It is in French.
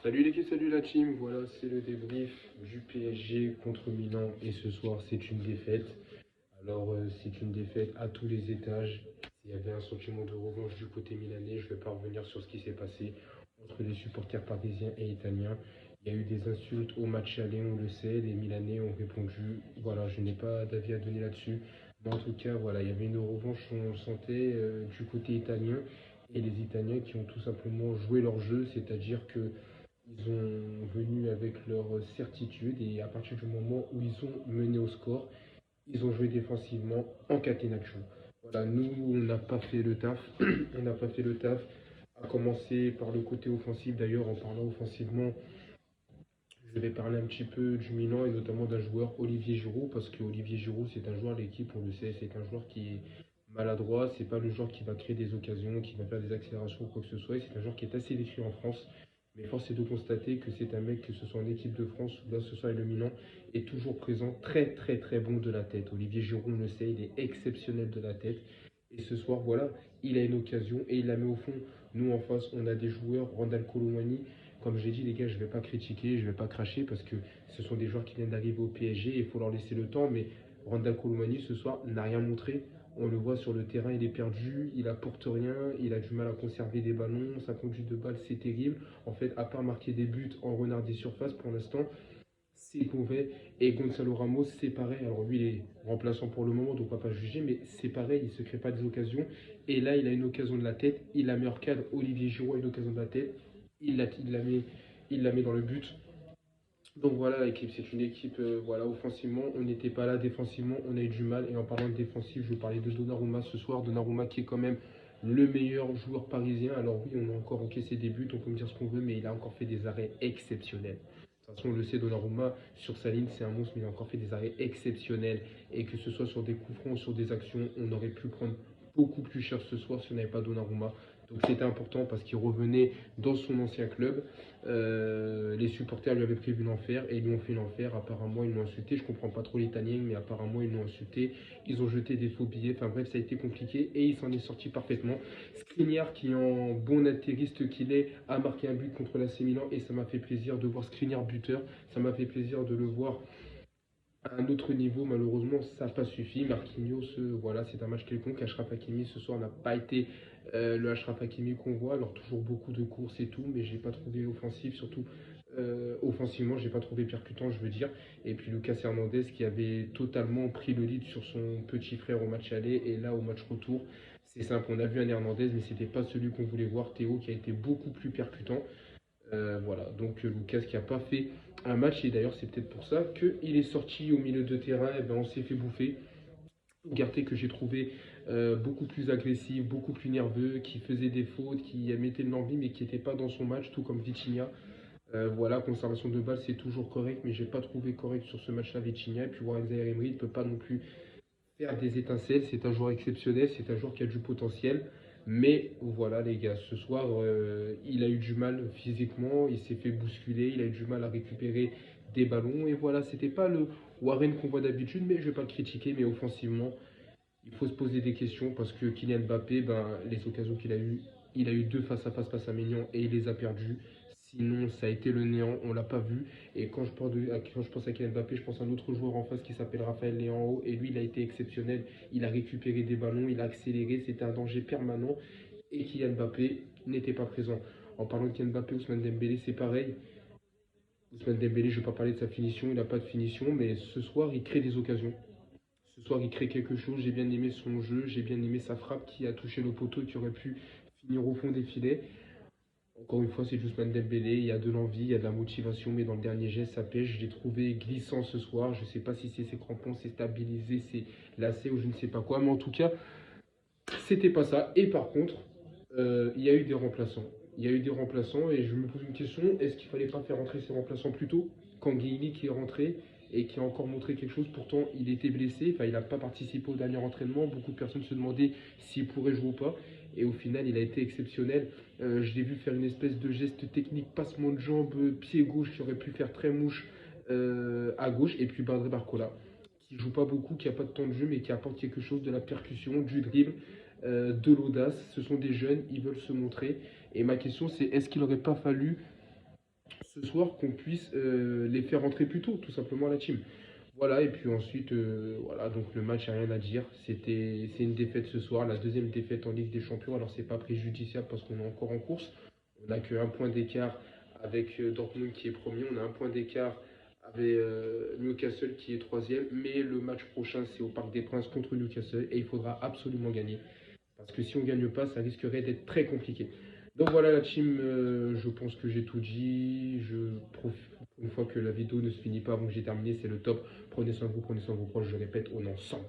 Salut l'équipe, salut la team, voilà c'est le débrief du PSG contre Milan et ce soir c'est une défaite. Alors c'est une défaite à tous les étages. Il y avait un sentiment de revanche du côté milanais, je ne vais pas revenir sur ce qui s'est passé entre les supporters parisiens et italiens. Il y a eu des insultes au match aller, on le sait, les Milanais ont répondu. Voilà, je n'ai pas d'avis à donner là-dessus. Mais en tout cas, voilà, il y avait une revanche, on le sentait, du côté italien. Et les Italiens qui ont tout simplement joué leur jeu, c'est-à-dire que ils ont venu avec leur certitude et à partir du moment où ils ont mené au score, ils ont joué défensivement en caténation. Voilà, nous, on n'a pas fait le taf. On n'a pas fait le taf. À commencer par le côté offensif. D'ailleurs, en parlant offensivement, je vais parler un petit peu du Milan et notamment d'un joueur, Olivier Giroud, parce que Olivier Giroud, c'est un joueur, l'équipe, on le sait, c'est un joueur qui est maladroit. C'est pas le joueur qui va créer des occasions, qui va faire des accélérations ou quoi que ce soit. C'est un joueur qui est assez décrié en France. Mais force est de constater que c'est un mec, que ce soit en équipe de France ou là ce soir avec le Milan, est toujours présent, très très très bon de la tête. Olivier Giroud, on le sait, il est exceptionnel de la tête. Et ce soir, voilà, il a une occasion et il la met au fond. Nous en face, on a des joueurs, Randal Colomwani. Comme j'ai dit, les gars, je ne vais pas critiquer, je ne vais pas cracher parce que ce sont des joueurs qui viennent d'arriver au PSG et il faut leur laisser le temps. Mais Randal Colomwani, ce soir, n'a rien montré. On le voit sur le terrain, il est perdu, il apporte rien, il a du mal à conserver des ballons, sa conduite de balle, c'est terrible. En fait, à part marquer des buts en renard des surfaces, pour l'instant, c'est mauvais. Et Gonzalo Ramos, c'est pareil. Alors lui, il est remplaçant pour le moment, donc on va pas juger, mais c'est pareil, il ne se crée pas des occasions. Et là, il a une occasion de la tête, il la met hors cadre. Olivier Giroud a une occasion de la tête, il la met dans le but. Donc voilà, l'équipe, c'est une équipe, voilà, offensivement, on n'était pas là, défensivement, on a eu du mal. Et en parlant de défensif, je vais parler de Donnarumma ce soir. Donnarumma qui est quand même le meilleur joueur parisien. Alors oui, on a encore encaissé des buts, on peut me dire ce qu'on veut, mais il a encore fait des arrêts exceptionnels. De toute façon, on le sait, Donnarumma, sur sa ligne, c'est un monstre, mais il a encore fait des arrêts exceptionnels. Et que ce soit sur des coups francs ou sur des actions, on aurait pu prendre beaucoup plus cher ce soir si on n'avait pas Donnarumma. Donc c'était important parce qu'il revenait dans son ancien club. Les supporters lui avaient prévu l'enfer et ils lui ont fait l'enfer. Apparemment, ils l'ont insulté. Je comprends pas trop l'italien, mais apparemment, ils l'ont insulté. Ils ont jeté des faux billets. Enfin bref, ça a été compliqué et il s'en est sorti parfaitement. Skriniar, qui en bon atterriste qu'il est, a marqué un but contre l'AC Milan et ça m'a fait plaisir de voir Skriniar buteur. Ça m'a fait plaisir de le voir à un autre niveau. Malheureusement, ça n'a pas suffi. Marquinhos, voilà, c'est un match quelconque. Achraf Hakimi ce soir n'a pas été le Achraf Hakimi qu'on voit. Alors toujours beaucoup de courses et tout, mais j'ai pas trouvé offensif, surtout offensivement, j'ai pas trouvé percutant, je veux dire. Et puis Lucas Hernandez qui avait totalement pris le lead sur son petit frère au match aller et là au match retour. C'est simple, on a vu un Hernandez, mais c'était pas celui qu'on voulait voir. Théo qui a été beaucoup plus percutant. Voilà, donc Lucas qui n'a pas fait un match, et d'ailleurs c'est peut-être pour ça qu'il est sorti au milieu de terrain, et ben on s'est fait bouffer. Ugarte que j'ai trouvé beaucoup plus agressif, beaucoup plus nerveux, qui faisait des fautes, qui mettait de l'envie mais qui n'était pas dans son match, tout comme Vitinha. Voilà, conservation de balle c'est toujours correct, mais j'ai pas trouvé correct sur ce match-là Vitinha. Et puis Warren Zaïre Emery ne peut pas non plus faire des étincelles. C'est un joueur exceptionnel, c'est un joueur qui a du potentiel. Mais voilà les gars, ce soir, il a eu du mal physiquement, il s'est fait bousculer, il a eu du mal à récupérer des ballons. Et voilà, c'était pas le Warren qu'on voit d'habitude, mais je vais pas le critiquer. Mais offensivement, il faut se poser des questions parce que Kylian Mbappé, ben, les occasions qu'il a eues, il a eu deux face à Maignan et il les a perdues. Sinon, ça a été le néant, on l'a pas vu. Et quand je pense à Kylian Mbappé, je pense à un autre joueur en face qui s'appelle Raphaël Leao. Et lui, il a été exceptionnel. Il a récupéré des ballons, il a accéléré, c'était un danger permanent. Et Kylian Mbappé n'était pas présent. En parlant de Kylian Mbappé, Ousmane Dembélé, c'est pareil. Ousmane Dembélé, je ne vais pas parler de sa finition, il n'a pas de finition, mais ce soir, il crée des occasions. Ce soir, il crée quelque chose. J'ai bien aimé son jeu, j'ai bien aimé sa frappe qui a touché le poteau et qui aurait pu finir au fond des filets. Encore une fois, c'est Ousmane Dembélé. Il y a de l'envie, il y a de la motivation, mais dans le dernier geste, ça pêche. Je l'ai trouvé glissant ce soir. Je ne sais pas si c'est ses crampons, c'est stabilisé, c'est lacé ou je ne sais pas quoi. Mais en tout cas, c'était pas ça. Et par contre, il y a eu des remplaçants. Il y a eu des remplaçants et je me pose une question, est-ce qu'il fallait pas faire rentrer ces remplaçants plus tôt? Quand Guilly qui est rentré et qui a encore montré quelque chose, pourtant il était blessé, enfin il n'a pas participé au dernier entraînement, beaucoup de personnes se demandaient s'il pourrait jouer ou pas. Et au final, il a été exceptionnel. Je l'ai vu faire une espèce de geste technique, passement de jambe, pied gauche qui aurait pu faire très mouche à gauche. Et puis Badre Barcola, qui joue pas beaucoup, qui a pas de temps de jeu, mais qui apporte quelque chose, de la percussion, du dribble, de l'audace. Ce sont des jeunes, ils veulent se montrer. Et ma question, c'est est-ce qu'il n'aurait pas fallu ce soir qu'on puisse les faire rentrer plus tôt, tout simplement, la team. Voilà, et puis ensuite, voilà, donc le match, il n'y a rien à dire. C'est une défaite ce soir, la deuxième défaite en Ligue des Champions. Alors, c'est pas préjudiciable parce qu'on est encore en course. On n'a qu'un point d'écart avec Dortmund qui est premier. On a un point d'écart avec Newcastle qui est troisième. Mais le match prochain, c'est au Parc des Princes contre Newcastle et il faudra absolument gagner. Parce que si on ne gagne pas, ça risquerait d'être très compliqué. Donc voilà la team, je pense que j'ai tout dit. Une fois que la vidéo ne se finit pas avant que j'ai terminé, c'est le top. Prenez soin de vous, prenez soin de vos proches, je répète, on est ensemble.